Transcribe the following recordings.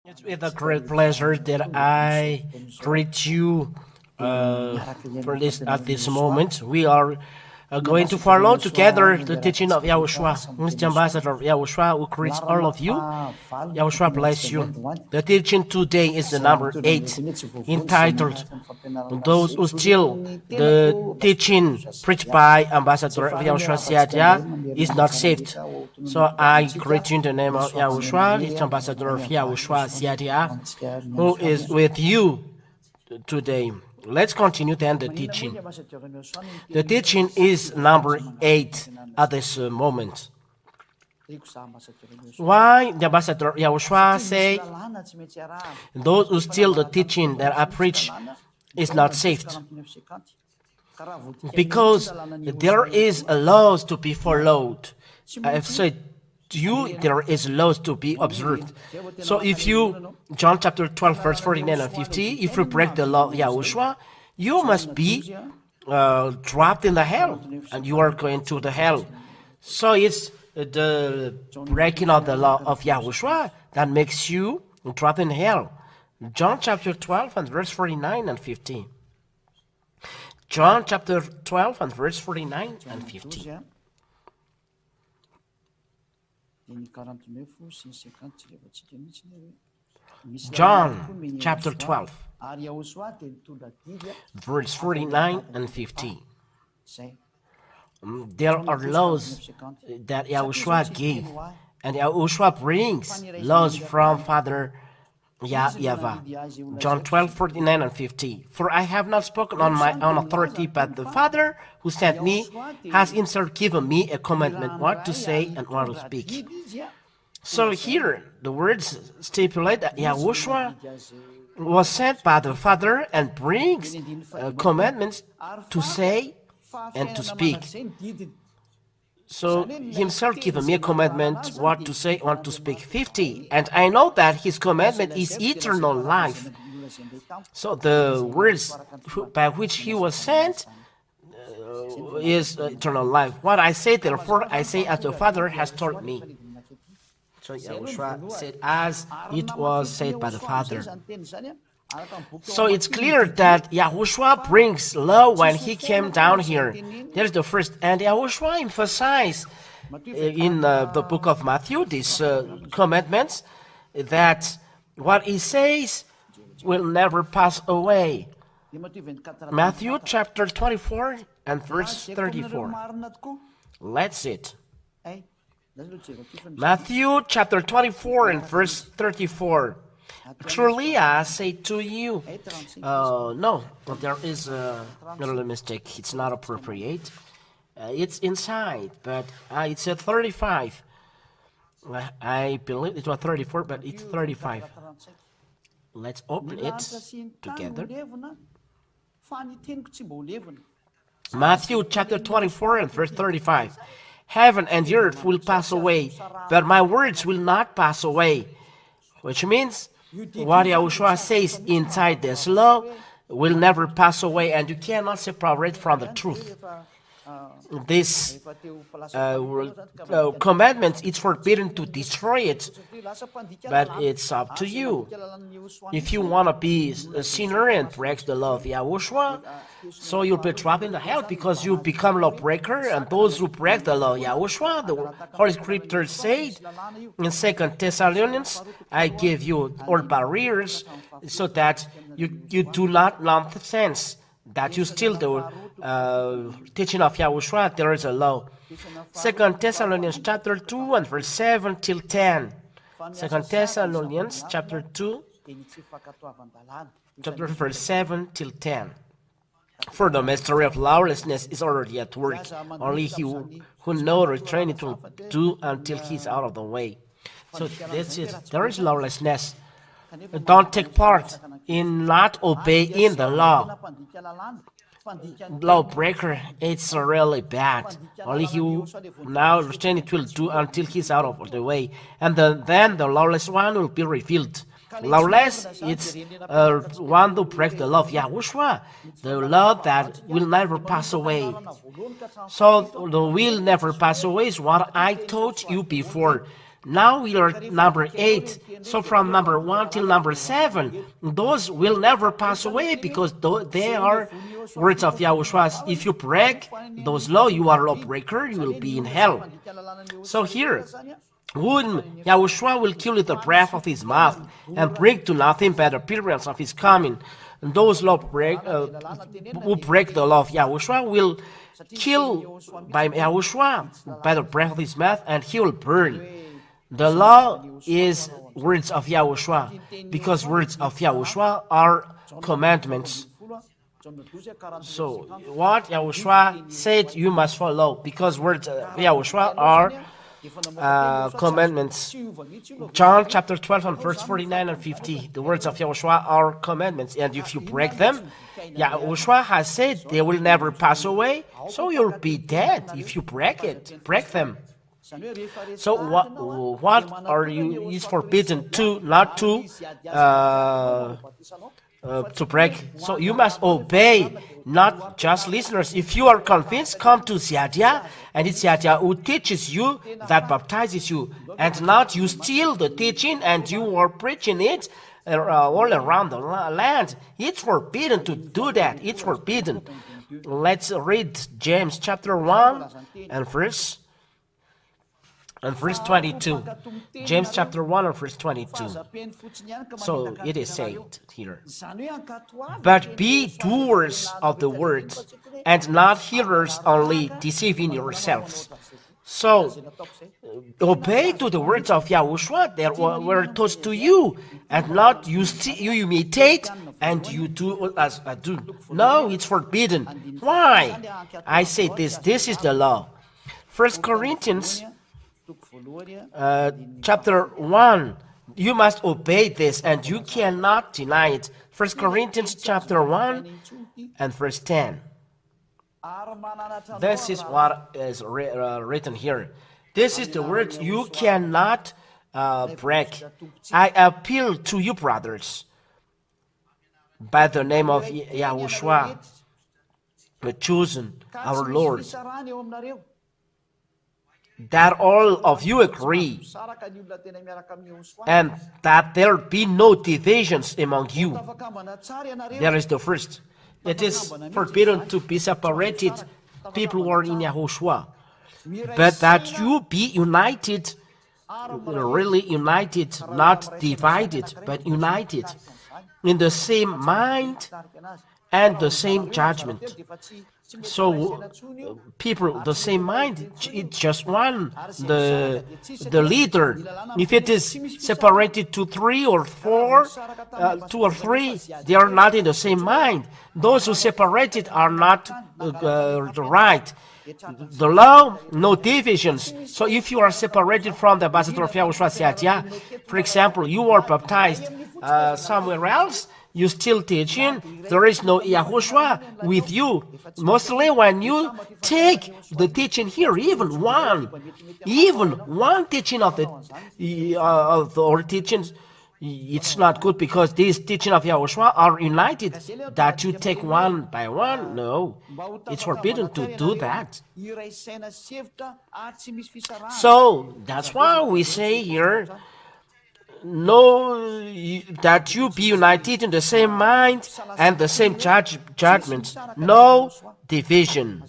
It's with a great pleasure that I greet you for this at this moment. We are going to follow together the teaching of YAHOSHUAH. Mr. Ambassador of YAHOSHUAH who greets all of you. YAHOSHUAH bless you. The teaching today is the number 8, entitled Those Who Steal. The teaching preached by Ambassador of YAHOSHUAH is not saved. So I greet you in the name of YAHOSHUAH, the Ambassador of YAHOSHUAH, who is with you today. Let's continue then the teaching. The teaching is number 8 at this moment. Why the Ambassador YAHOSHUAH say those who steal the teaching that I preach is not saved? Because there is a laws to be followed. I have said to you, there is laws to be observed. So if you, John chapter 12, verse 49 and 50, if you break the law of YAHOSHUAH, you must be dropped in the hell, and you are going to the hell. So it's the breaking of the law of YAHOSHUAH that makes you drop in hell. John chapter 12 and verse 49 and 50. John chapter 12 and verse 49 and 50. John chapter 12, verse 49 and 50. There are laws that YAHOSHUAH gave, and YAHOSHUAH brings laws from Father YAHWH. John 12, 49 and 50. For I have not spoken on my own authority, but the Father who sent me has himself given me a commandment what to say and what to speak. So here, the words stipulate that YAHOSHUAH was sent by the Father and brings commandments to say and to speak. So himself given me a commandment what to say, what to speak. 50. And I know that his commandment is eternal life. So the words by which he was sent is eternal life. What I say, therefore, I say as the Father has taught me. So YAHOSHUAH said as it was said by the Father. So it's clear that YAHOSHUAH brings law when he came down here. There's the first. And YAHOSHUAH emphasized in the book of Matthew these commandments that what he says will never pass away. Matthew chapter 24 and verse 34. Let's see it. Matthew chapter 24 and verse 34. Truly I say to you, no, there is a little mistake. It's not appropriate. It's inside, but it said 35. I believe it was 34, but it's 35. Let's open it together. Matthew chapter 24 and verse 35. Heaven and earth will pass away, but my words will not pass away. Which means what YAHOSHUAH says inside this law will never pass away, and you cannot separate from the truth. This commandment, it's forbidden to destroy it, but it's up to you. If you want to be a sinner and break the law of YAHOSHUAH, so you'll be trapped in the hell because you become lawbreaker, and those who break the law of YAHOSHUAH, the Holy Scripture said in 2 Thessalonians, I give you all barriers so that you do not nonsense, that you steal the teaching of YAHOSHUAH. There is a law. 2 Thessalonians chapter 2 and verse 7 till 10. 2 Thessalonians chapter 2, chapter verse 7 till 10. For the mystery of lawlessness is already at work. Only he who knows restrain it will do until he's out of the way. So this is, there is lawlessness. Don't take part in not obeying the law. Lawbreaker, it's really bad. Only he who now restrain it will do until he's out of the way. And then the lawless one will be revealed. Lawless, it's one who breaks the law of YAHOSHUAH, the law that will never pass away. So the will never pass away is what I told you before. Now we are at number 8. So from number 1 till number 7, those will never pass away because they are words of Yahushua. If you break those laws, you are a lawbreaker, you will be in hell. So here, whom Yahushua will kill with the breath of his mouth and bring to nothing by the appearance of his coming. And those who break the law of Yahushua will kill by Yahushua by the breath of his mouth, and he will burn. The law is words of Yahushua, because words of Yahushua are commandments. So what Yahushua said you must follow, because words of Yahushua are commandments. John chapter 12 and verse 49 and 50. The words of Yahushua are commandments, and if you break them, Yahushua has said they will never pass away, so you'll be dead if you break them. So what are you is forbidden to, not to break. So you must obey, not just listeners. If you are convinced, come to Ziadia, and it's Ziadia who teaches you, that baptizes you, and not you steal the teaching and you are preaching it all around the land. It's forbidden to do that. It's forbidden. Let's read James chapter 1 and verse 22. James chapter 1 and verse 22. So it is said here, but be doers of the word, and not hearers only, deceiving yourselves. So obey to the words of Yahushua that were taught to you, and not you imitate and you do as I do. No, it's forbidden. Why? I say this is the law. 1 Corinthians chapter 1, you must obey this, and you cannot deny it. 1 Corinthians chapter 1 and verse 10. This is what is written here. This is the word you cannot break. I appeal to you, brothers, by the name of Yahushua, the chosen, our Lord, that all of you agree, and that there be no divisions among you. There is the first. It is forbidden to be separated, people who are in Yahushua, but that you be united, really united, not divided, but united, in the same mind and the same judgment. So people, the same mind, it's just one, the leader. If it is separated to 3 or 4, 2 or 3, they are not in the same mind. Those who separated are not right. The law, no divisions. So if you are separated from the ambassador of Yahushua Siatia, for example, you are baptized somewhere else, you still teaching, there is no Yahushua with you. Mostly when you take the teaching here, even one teaching of our teachings, it's not good, because these teaching of Yahushua are united. That you take one by one, no, it's forbidden to do that. So that's why we say here, no, that you be united in the same mind and the same judgment, no division.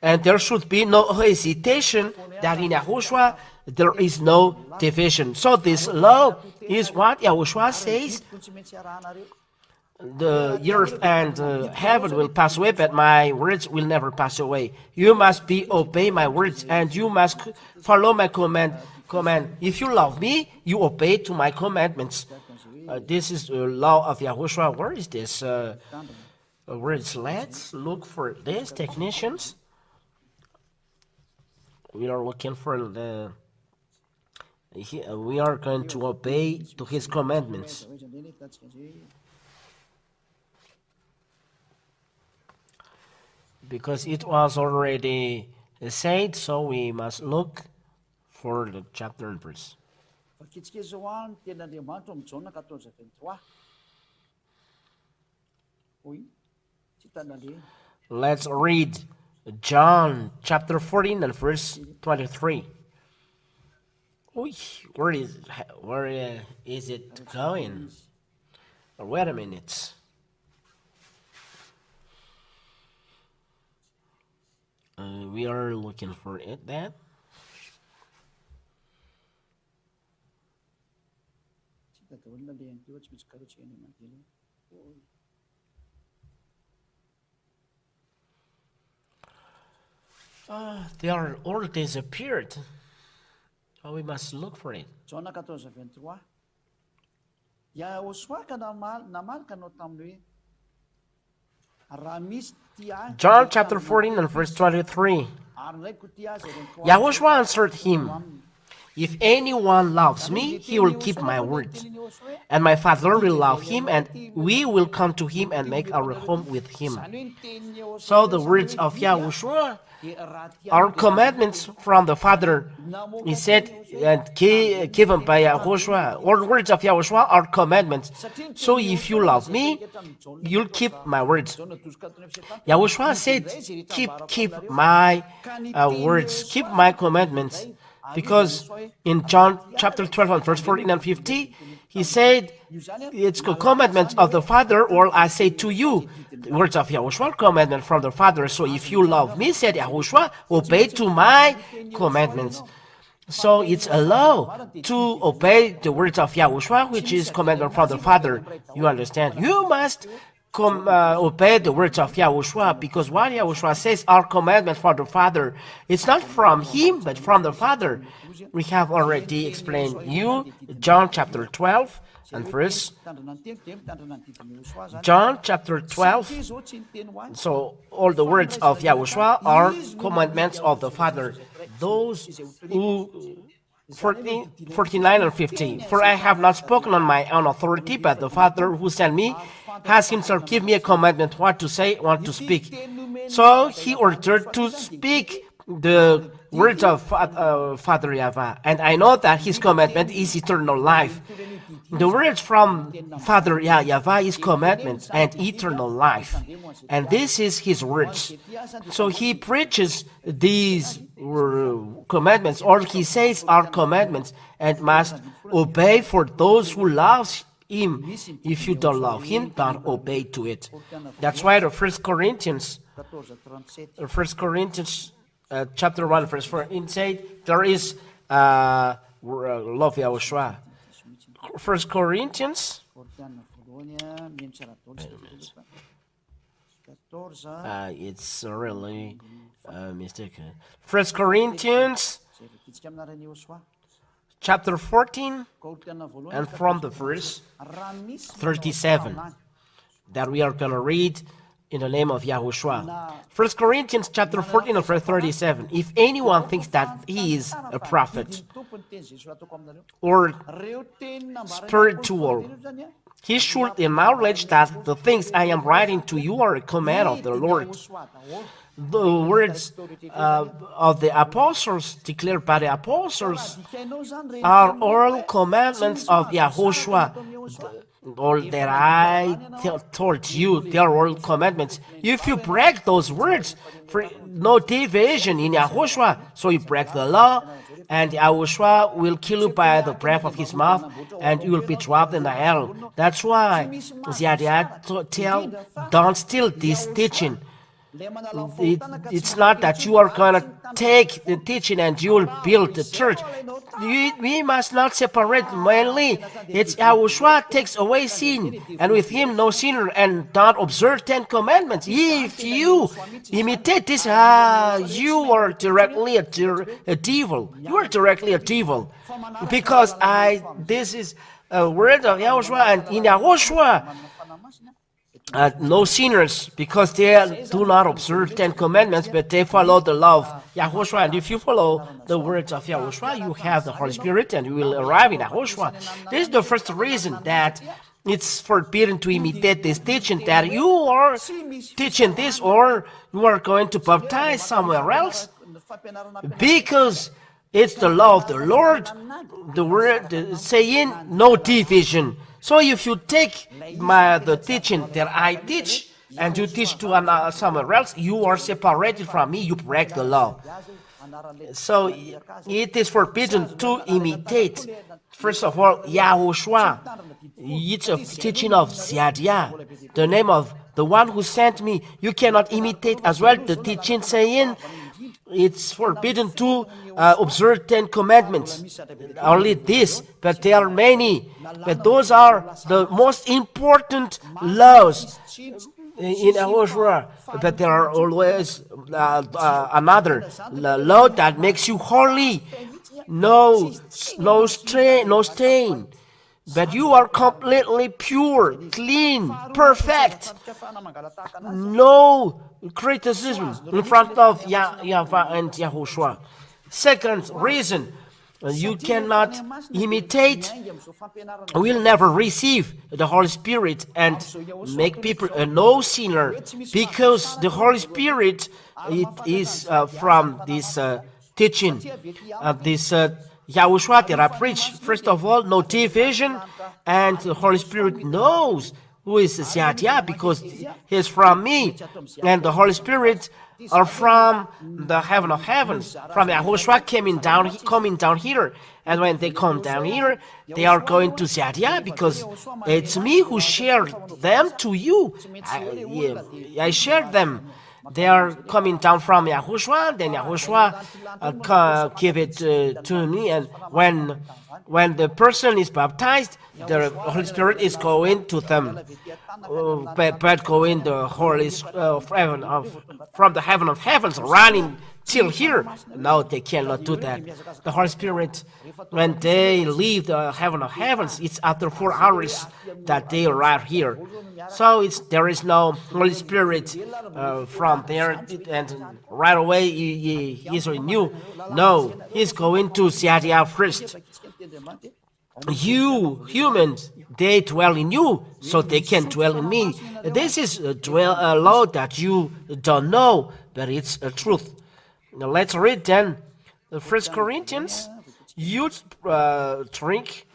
And there should be no hesitation that in Yahushua there is no division. So this law is what Yahushua says. The earth and heaven will pass away, but my words will never pass away. You must obey my words, and you must follow my command. If you love me, you obey to my commandments. This is the law of Yahushua. Where is this? Let's look for this, technicians. We are looking for the. We are going to obey to his commandments. Because it was already said, so we must look for the chapter and verse. Let's read John chapter 14 and verse 23. Oy, where is it going? Wait a minute. We are looking for it then. They are all disappeared. Oh, we must look for it. John 14:23. YAHOSHUAH ka naman kano tamloy. Aramis tia. John chapter 14 and verse 23. YAHOSHUAH answered him, "If anyone loves me, he will keep my word. And my Father will love him, and we will come to him and make our home with him." So the words of YAHOSHUAH are commandments from the Father. He said, and given by YAHOSHUAH, or words of YAHOSHUAH are commandments. So if you love me, you'll keep my words. YAHOSHUAH said, keep my words, keep my commandments. Because in John chapter 12 and verse 14 and 50, he said, it's a commandment of the Father, or I say to you, the words of YAHOSHUAH, commandment from the Father. So if you love me, said YAHOSHUAH, obey to my commandments. So it's a law to obey the words of YAHOSHUAH, which is commandment from the Father. You understand? You must obey the words of YAHOSHUAH, because what YAHOSHUAH says are commandments from the Father. It's not from him, but from the Father. We have already explained you John chapter 12 and verse. John chapter 12. So all the words of YAHOSHUAH are commandments of the Father. Those who 49 and 50. For I have not spoken on my own authority, but the Father who sent me has himself given me a commandment what to say, what to speak. So he ordered to speak the words of Father Yahweh, and I know that his commandment is eternal life. The words from Father Yahweh is commandment and eternal life, and this is his words. So he preaches these commandments, or he says are commandments, and must obey for those who love him. If you don't love him, don't obey to it. That's why the 1 Corinthians chapter 1 verse 4 it said there is love YAHOSHUAH. 1 Corinthians it's really mistaken. 1 Corinthians chapter 14 and from the verse 37 that we are going to read in the name of YAHOSHUAH. 1 Corinthians chapter 14 and verse 37. If anyone thinks that he is a prophet or spiritual, he should acknowledge that the things I am writing to you are a command of the Lord. The words of the apostles, declared by the apostles, are all commandments of YAHOSHUAH. All that I told you, they are all commandments. If you break those words, for no deviation in YAHOSHUAH, so you break the law, and YAHOSHUAH will kill you by the breath of his mouth, and you will be dropped in the hell. That's why Yahweh tell, don't steal this teaching. It's not that you are going to take the teaching and you will build the church. We must not separate mainly. It's YAHOSHUAH takes away sin, and with him no sinner, and don't observe 10 commandments. If you imitate this, you are directly a devil. You are directly a devil. Because this is a word of YAHOSHUAH, and in YAHOSHUAH, no sinners, because they do not observe 10 commandments, but they follow the law of YAHOSHUAH. And if you follow the words of YAHOSHUAH, you have the Holy Spirit, and you will arrive in YAHOSHUAH. This is the first reason that it's forbidden to imitate this teaching, that you are teaching this, or you are going to baptize somewhere else, because it's the law of the Lord, the word saying no division. So if you take the teaching that I teach, and you teach to somewhere else, you are separated from me, you break the law. So it is forbidden to imitate. First of all, YAHOSHUAH. It's a teaching of YAH, the name of the one who sent me. You cannot imitate as well the teaching saying it's forbidden to observe 10 commandments. Only this, but there are many. But those are the most important laws in YAHOSHUAH. But there are always another law that makes you holy. No stain. But you are completely pure, clean, perfect. No criticism in front of YAHWH and YAHOSHUAH. Second reason, you cannot imitate, will never receive the Holy Spirit and make people a no sinner, because the Holy Spirit, it is from this teaching of this YAHOSHUAH that I preach. First of all, no division, and the Holy Spirit knows who is YAH, because he is from me, and the Holy Spirit are from the heaven of heavens, from YAHOSHUAH coming down here. And when they come down here, they are going to YAH, because it's me who shared them to you. I shared them. They are coming down from YAHOSHUAH, then YAHOSHUAH give it to me, and when the person is baptized, the Holy Spirit is going to them, but going the Holy from the heaven of heavens, running till here. No, they cannot do that. The Holy Spirit, when they leave the heaven of heavens, it's after 4 hours that they arrive here. So there is no Holy Spirit from there, and right away he is renewed. No, he's going to YAH first. You humans, they dwell in you, so they can dwell in me. This is a law that you don't know, but it's a truth. Now let's read then 1 Corinthians. You drink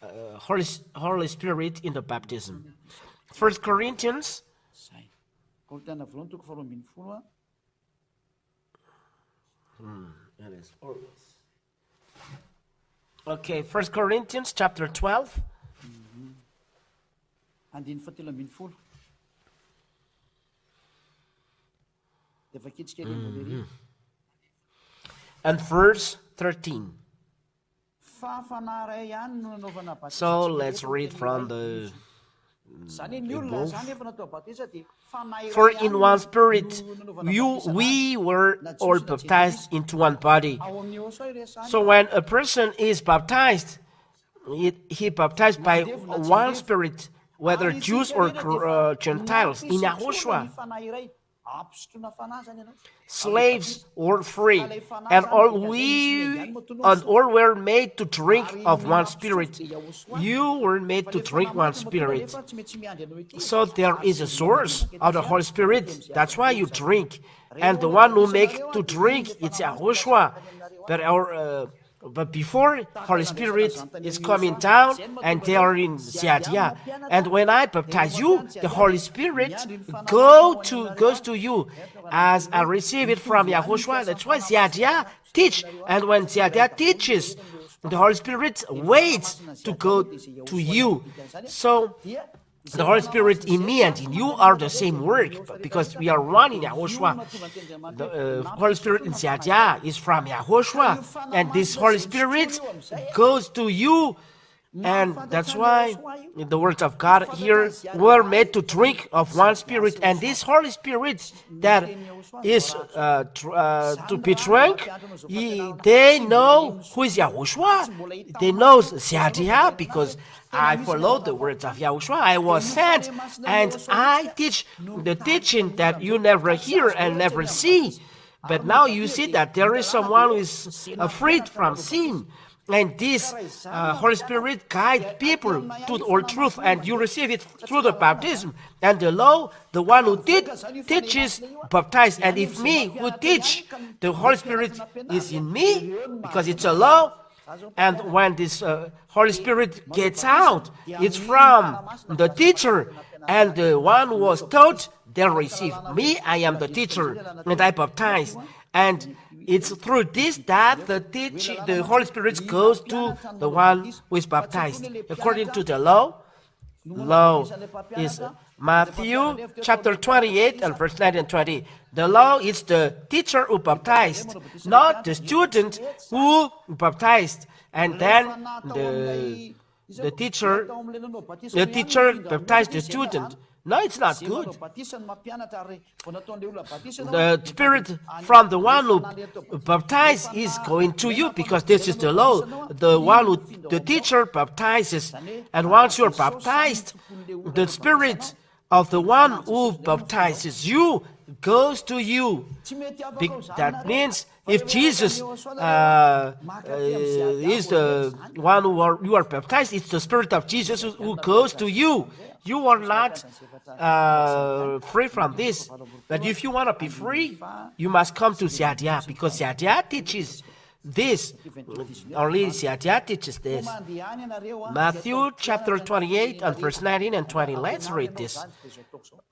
Holy Spirit in the baptism. 1 Corinthians. That is always. Okay, 1 Corinthians chapter 12. And verse 13. So let's read from the For in one Spirit we were all baptized into one body. So when a person is baptized, he baptized by one Spirit, whether Jews or Gentiles, in YAHOSHUAH, slaves or free, and all were made to drink of one Spirit. You were made to drink one Spirit. So there is a source of the Holy Spirit. That's why you drink. And the one who makes to drink, it's YAHOSHUAH. But before, Holy Spirit is coming down, and they are in YAH. And when I baptize you, the Holy Spirit goes to you, as I receive it from YAHOSHUAH. That's why YAH teach. And when YAH teaches, the Holy Spirit waits to go to you. So the Holy Spirit in me and in you are the same work, because we are one in YAHOSHUAH. The Holy Spirit in YAH is from YAHOSHUAH, and this Holy Spirit goes to you. And that's why in the words of God here, we're made to drink of one Spirit, and this Holy Spirit that is to be drunk, they know who is YAHOSHUAH. They know YAH, because I follow the words of YAHOSHUAH. I was sent, and I teach the teaching that you never hear and never see. But now you see that there is someone who is freed from sin. And this Holy Spirit guides people to all truth, and you receive it through the baptism. And the law, the one who teaches, baptize. And if me who teach, the Holy Spirit is in me, because it's a law. And when this Holy Spirit gets out, it's from the teacher, and the one who was taught they receive. Me, I am the teacher, and I baptize. And it's through this that the Holy Spirit goes to the one who is baptized. According to the law is Matthew chapter 28 and verse 9 and 20. The law is the teacher who baptized, not the student who baptized. And then the teacher baptized the student. No, it's not good. The spirit from the one who baptized is going to you, because this is the law. The teacher baptizes, and once you're baptized, the spirit of the one who baptizes you goes to you. That means if Jesus is the one you are baptized, it's the spirit of Jesus who goes to you. You are not free from this. But if you want to be free, you must come to YAH, because YAH teaches this. Only YAH teaches this. Matthew chapter 28 and verse 19 and 20. Let's read this.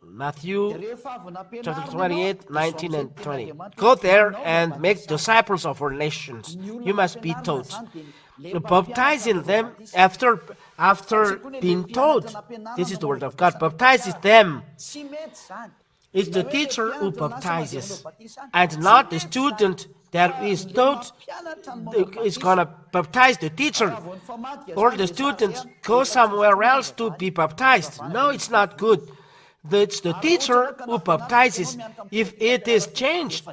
Matthew chapter 28, 19 and 20. Go there and make disciples of all nations. You must be taught. Baptizing them after being taught. This is the word of God. Baptizes them. It's the teacher who baptizes, and not the student that is taught is going to baptize the teacher, or the student goes somewhere else to be baptized. No, it's not good. It's the teacher who baptizes. If it is changed,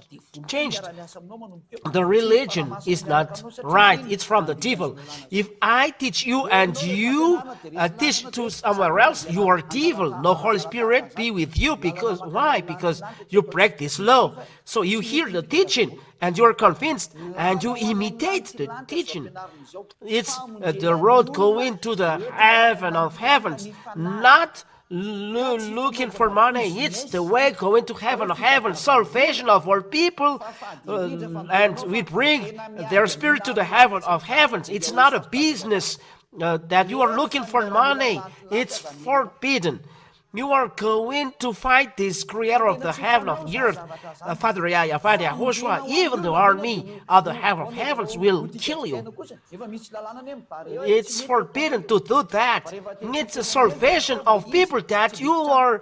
the religion is not right. It's from the devil. If I teach you and you teach to somewhere else, you are devil. No Holy Spirit be with you. Because why? Because you break this law. So you hear the teaching and you are convinced and you imitate the teaching. It's the road going to the heaven of heavens, not looking for money. It's the way going to heaven of heaven, salvation of all people, and we bring their spirit to the heaven of heavens. It's not a business that you are looking for money. It's forbidden. You are going to fight this creator of the heaven of the earth, Father YAH, Father YAHOSHUAH. Even the army of the heaven of heavens will kill you. It's forbidden to do that. It's a salvation of people that you are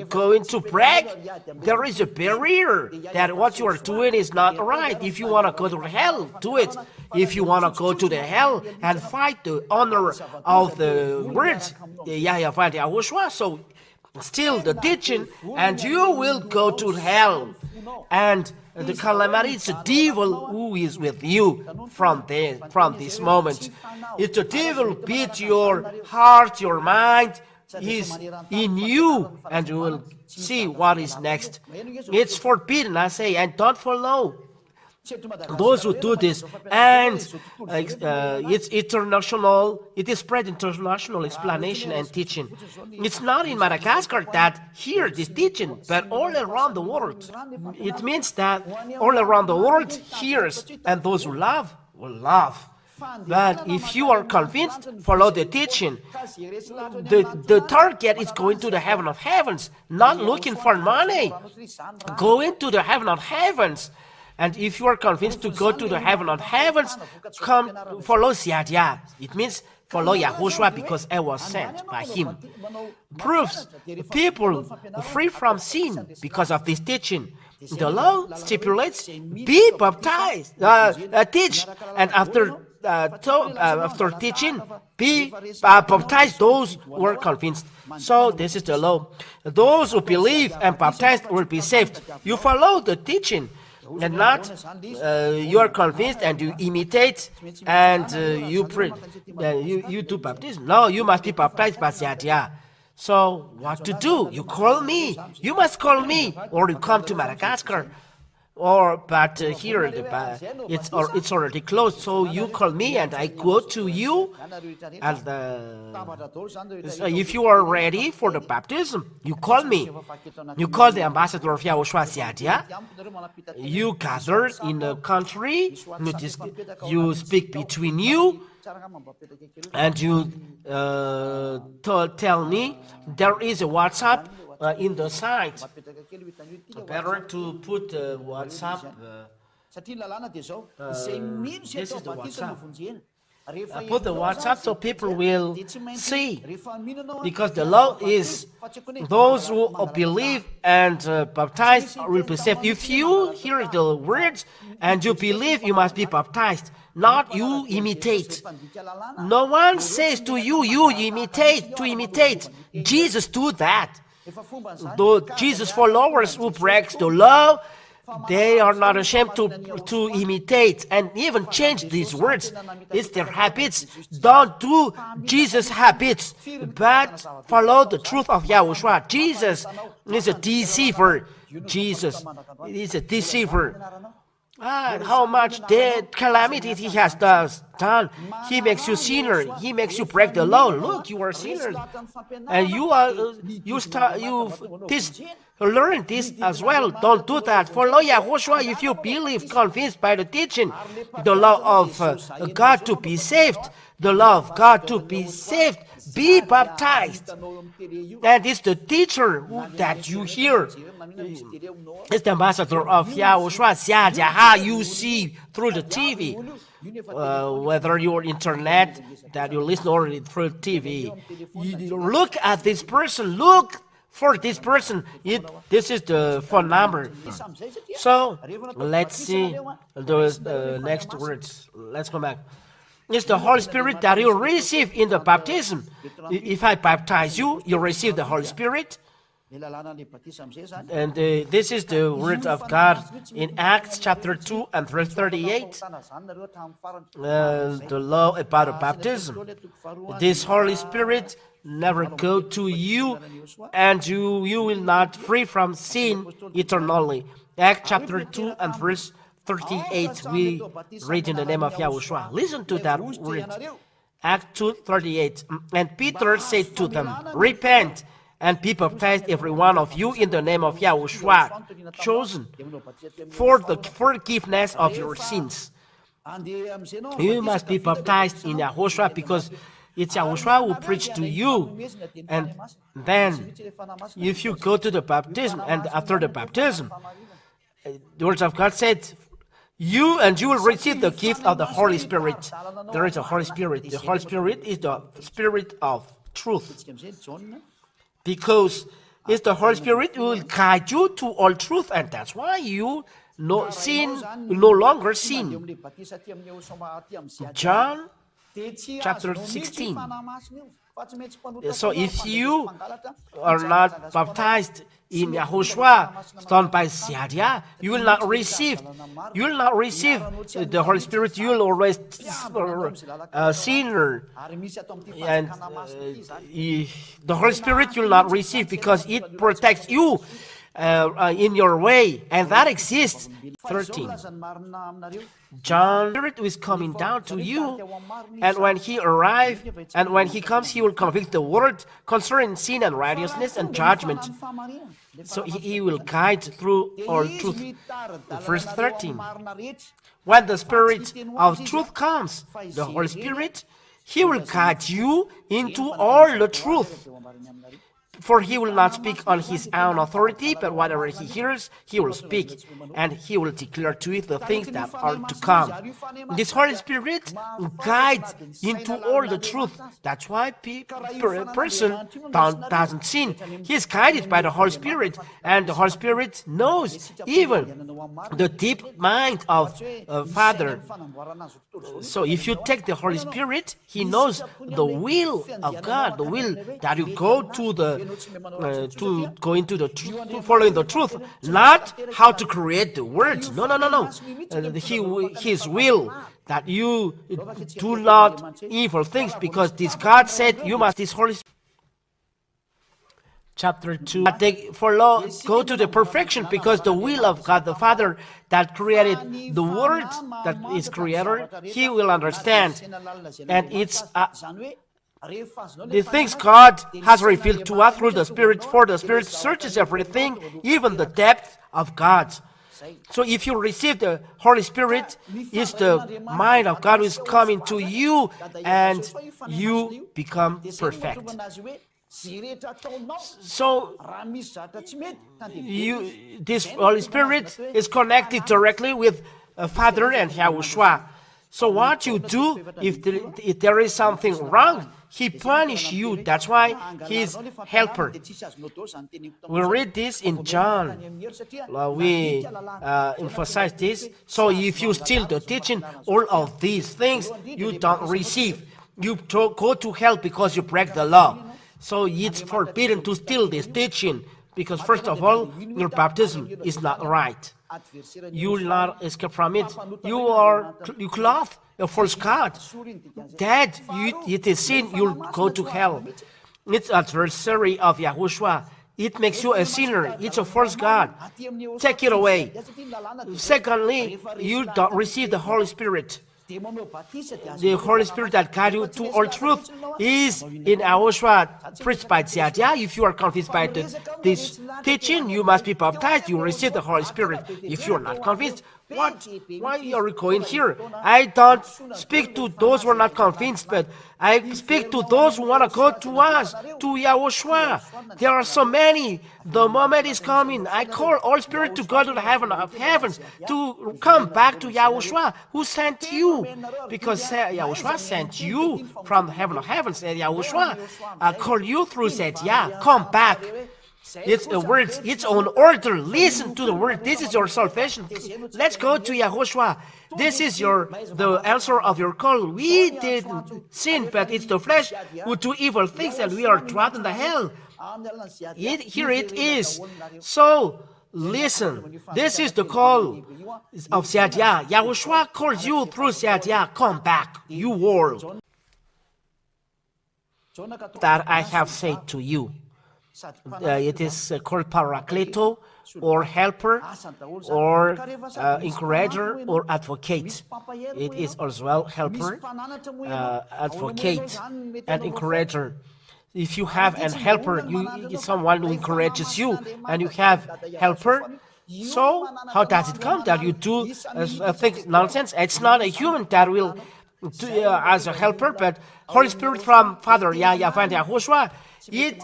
going to break. There is a barrier that what you are doing is not right. If you want to go to hell, do it. If you want to go to the hell and fight the honor of the words, YAH, Father YAHOSHUAH, so still the teaching, and you will go to hell. And the calamity is the devil who is with you from this moment. If the devil beat your heart, your mind, is in you, and you will see what is next. It's forbidden, I say, and don't follow those who do this. And it's international. It is spread international explanation and teaching. It's not in Madagascar that hear this teaching, but all around the world. It means that all around the world hears, and those who love will love. But if you are convinced, follow the teaching. The target is going to the heaven of heavens, not looking for money. Go into the heaven of heavens. And if you are convinced to go to the heaven of heavens, come follow YAH. It means follow YAHOSHUAH, because I was sent by him. Proves people free from sin because of this teaching. The law stipulates, be baptized, teach, and after teaching, be baptized those who are convinced. So this is the law. Those who believe and baptized will be saved. You follow the teaching, and not you are convinced and you imitate and you do baptism. No, you must be baptized by YAH. So what to do? You call me. You must call me, or you come to Madagascar. But here it's already closed. So you call me and I go to you. And if you are ready for the baptism, you call me. You call the ambassador of YAHOSHUAH YAH. You gather in a country. You speak between you. And you tell me there is a WhatsApp in the site. Better to put WhatsApp. This is the WhatsApp. Put the WhatsApp so people will see, because the law is those who believe and baptize will be saved. If you hear the words and you believe, you must be baptized, not you imitate. No one says to you, you imitate, to imitate. Jesus do that. Though Jesus followers who breaks the law, they are not ashamed to imitate and even change these words. It's their habits. Don't do Jesus' habits, but follow the truth of Yahushua. Jesus is a deceiver. Jesus is a deceiver. How much dead calamities he has done. He makes you sinner. He makes you break the law. Look, you are sinners, and learn this as well. Don't do that. Follow Yahushua if you believe, convinced by the teaching, the law of God to be saved. The law of God to be saved. Be baptized. And it's the teacher that you hear. It's the ambassador of Yahushua, YAH, you see through the TV. Whether your internet that you listen or through TV. You look at this person. Look for this person. This is the phone number. So let's see the next words. Let's come back. It's the Holy Spirit that you receive in the baptism. If I baptize you, you receive the Holy Spirit. And this is the word of God in Acts chapter 2 and verse 38. The law about the baptism. This Holy Spirit never go to you, and you will not free from sin eternally. Acts chapter 2 and verse 38, we read in the name of Yahushua. Listen to that word. Acts 2:38. And Peter said to them, repent and be baptized every one of you in the name of Yahushua, chosen for the forgiveness of your sins. You must be baptized in Yahushua because it's Yahushua who preached to you. And then if you go to the baptism, and after the baptism, the words of God said, you will receive the gift of the Holy Spirit. There is a Holy Spirit. The Holy Spirit is the Spirit of truth. Because it's the Holy Spirit who will guide you to all truth, and that's why you no longer sin. John chapter 16. So if you are not baptized in Yahushua, done by YAH, you will not receive the Holy Spirit. You will always sinner, and the Holy Spirit you will not receive because it protects you in your way, and that exists. 13. John Spirit is coming down to you, and when he arrives, and when he comes, he will convict the world concerning sin and righteousness and judgment. So he will guide through all truth. Verse 13. When the Spirit of truth comes, the Holy Spirit, he will guide you into all the truth. For he will not speak on his own authority, but whatever he hears, he will speak, and he will declare to you the things that are to come. This Holy Spirit guides into all the truth. That's why a person doesn't sin. He is guided by the Holy Spirit, and the Holy Spirit knows even the deep mind of Father. So if you take the Holy Spirit, he knows the will of God, the will that you go to go into the truth, to following the truth, not how to create the words. No. His will that you do not evil things, because this God said you must. This Holy Spirit. Chapter 2. Go to the perfection, because the will of God the Father that created the world, that is creator, he will understand. And it's the things God has revealed to us through the Spirit, for the Spirit searches everything, even the depth of God. So if you receive the Holy Spirit, it's the mind of God who is coming to you, and you become perfect. So this Holy Spirit is connected directly with Father and Yahushua. So what you do if there is something wrong, He punish you. That's why He's helper. We read this in John. We emphasize this. So if you steal the teaching, all of these things you don't receive. You go to hell because you break the law. So it's forbidden to steal this teaching because first of all, your baptism is not right. You will not escape from it. You clothe a false god. That it is sin, you'll go to hell. It's adversary of Yahushua. It makes you a sinner. It's a false god. Take it away. Secondly, you don't receive the Holy Spirit. The Holy Spirit that guides you to all truth is in Yahushua, preached by YAH. If you are convinced by this teaching, you must be baptized. You receive the Holy Spirit. If you are not convinced, what? Why are you going here? I don't speak to those who are not convinced, but I speak to those who want to go to us, to Yahushua. There are so many. The moment is coming. I call all spirit to go to the heaven of heavens, to come back to Yahushua, who sent you. Because Yahushua sent you from the heaven of heavens. And Yahushua called you through YAH. Come back. It's a word, its own order. Listen to the word. This is your salvation. Let's go to Yahushua. This is the answer of your call. We didn't sin, but it's the flesh who do evil things, and we are trapped in the hell. Here it is. So listen. This is the call of YAH. Yahushua calls you through YAH. Come back, you world. That I have said to you. It is called Paracleto, or helper, or encourager, or advocate. It is as well helper, advocate, and encourager. If you have a helper, someone who encourages you, and you have helper. So how does it come that you do think nonsense? It's not a human that will do, as a helper, but Holy Spirit from Father YAH and Yahushua. It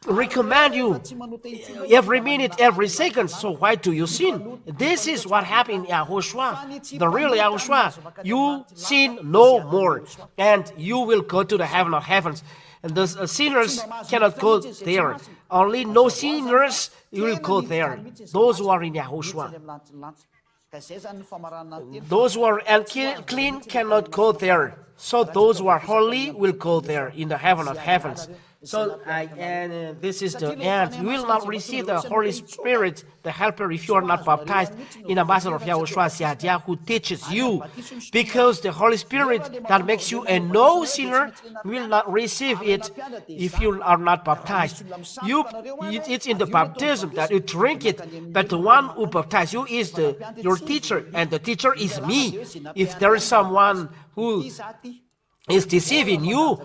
recommend you every minute, every second. So why do you sin? This is what happened in Yahushua. The real Yahushua. You sin no more, and you will go to the heaven of heavens. And the sinners cannot go there. Only no sinners will go there. Those who are in Yahushua. Those who are unclean cannot go there. So those who are holy will go there in the heaven of heavens. So, this is the end. You will not receive the Holy Spirit, the helper, if you are not baptized in the Master of Yahushua, YAH, who teaches you. Because the Holy Spirit that makes you a no sinner will not receive it if you are not baptized. It's in the baptism that you drink it, but the one who baptizes you is your teacher, and the teacher is me. If there is someone who is deceiving you,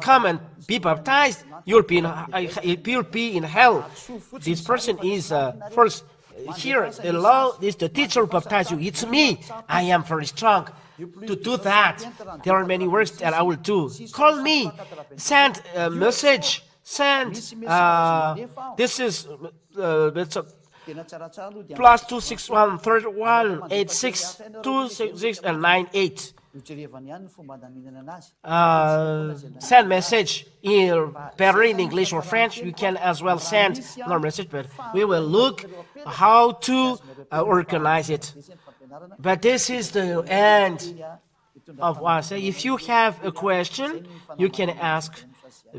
come and be baptized, you'll be in hell. This person is first here. The law is the teacher who baptizes you. It's me. I am very strong to do that. There are many works that I will do. Call me. Send a message. Send. This is plus 261 31 86 266 and 98. Send message better in English or French. You can as well send our message, but we will look how to organize it. But this is the end of what I say. If you have a question, you can ask.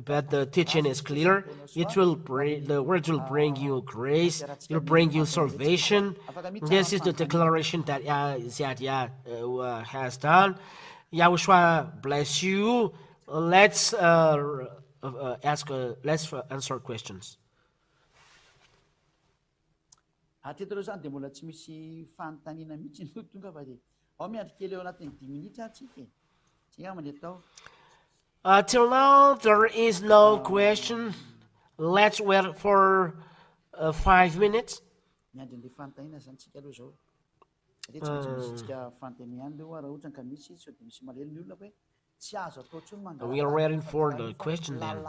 But the teaching is clear. The word will bring you grace. It will bring you salvation. This is the declaration that YAH has done. Yahushua bless you. Let's answer questions. Till now, there is no question. Let's wait for 5 minutes. We are waiting for the question then.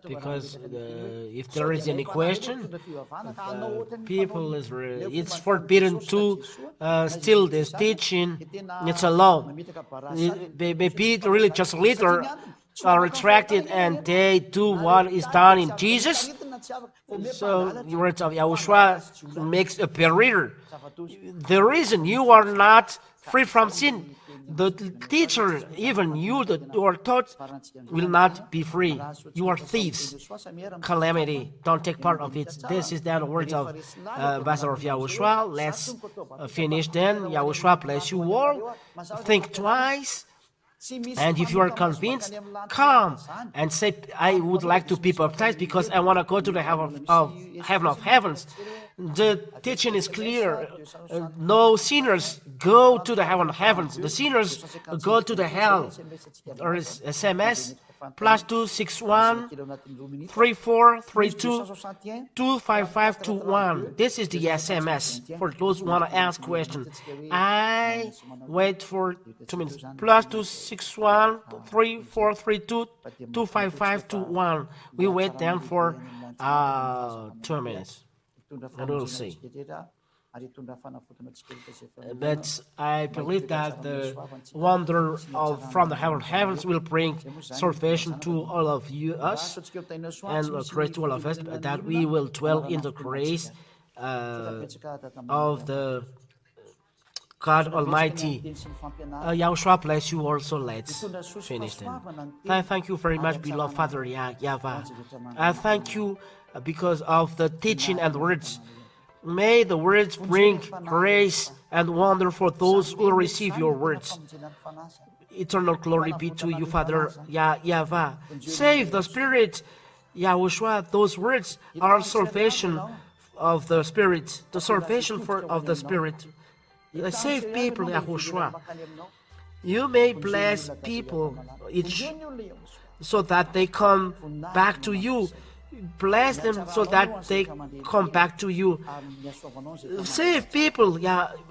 because if there is any question, people it's forbidden to steal this teaching. It's a law. The religious leader are retracted and they do what is done in Jesus. So the words of Yahushua makes a barrier. The reason you are not free from sin, the teacher, even you that you are taught, will not be free. You are thieves. Calamity. Don't take part of it. This is the words of Ambassador of Yahushua. Let's finish then. Yahushua bless you all. Think twice. And if you are convinced, come and say, I would like to be baptized because I want to go to the heaven of heavens. The teaching is clear. No sinners go to the heaven of heavens. The sinners go to the hell. Or is SMS +261 3432 25521. This is the SMS for those who want to ask questions. I wait for 2 minutes. +261 3432 25521. We wait then for 2 minutes. And we'll see. But I believe that the wonder from the heavens will bring salvation to all of us, and grace to all of us, that we will dwell in the grace of the God Almighty. Yahushua bless you also. Let's finish then. I thank you very much, beloved Father Yahweh. I thank you because of the teaching and words. May the words bring grace and wonder for those who receive your words. Eternal glory be to you, Father Yahweh. Save the Spirit, Yahushua. Those words are salvation of the Spirit, the salvation of the Spirit. Save people, Yahushua. You may bless people so that they come back to you. Bless them so that they come back to you. Save people,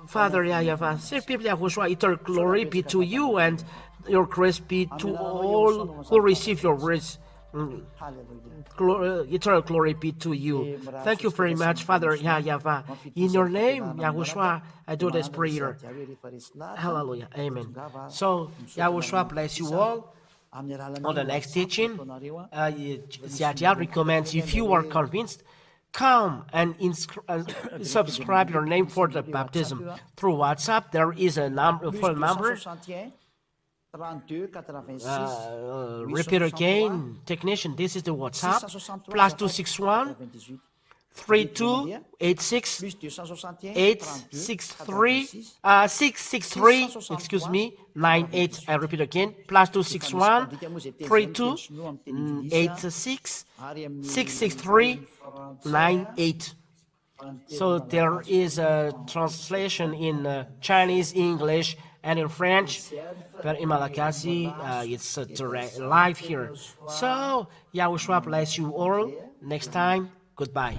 Father Yahweh. Save people, Yahushua. Eternal glory be to you, and your grace be to all who receive your words. Eternal glory be to you. Thank you very much, Father Yahweh. In your name, Yahushua, I do this prayer. Hallelujah. Amen. So, Yahushua bless you all. On the next teaching, Ziadia recommends, if you are convinced, come and subscribe your name for the baptism. Through WhatsApp, there is a phone number. Repeat again, technician, this is the WhatsApp, +261 3286 663, excuse me, 98. I repeat again, +261 3286 663 98. So there is a translation in Chinese, English, and in French, but in Malagasy, it's direct live here. So, Yahushua bless you all. Next time, goodbye.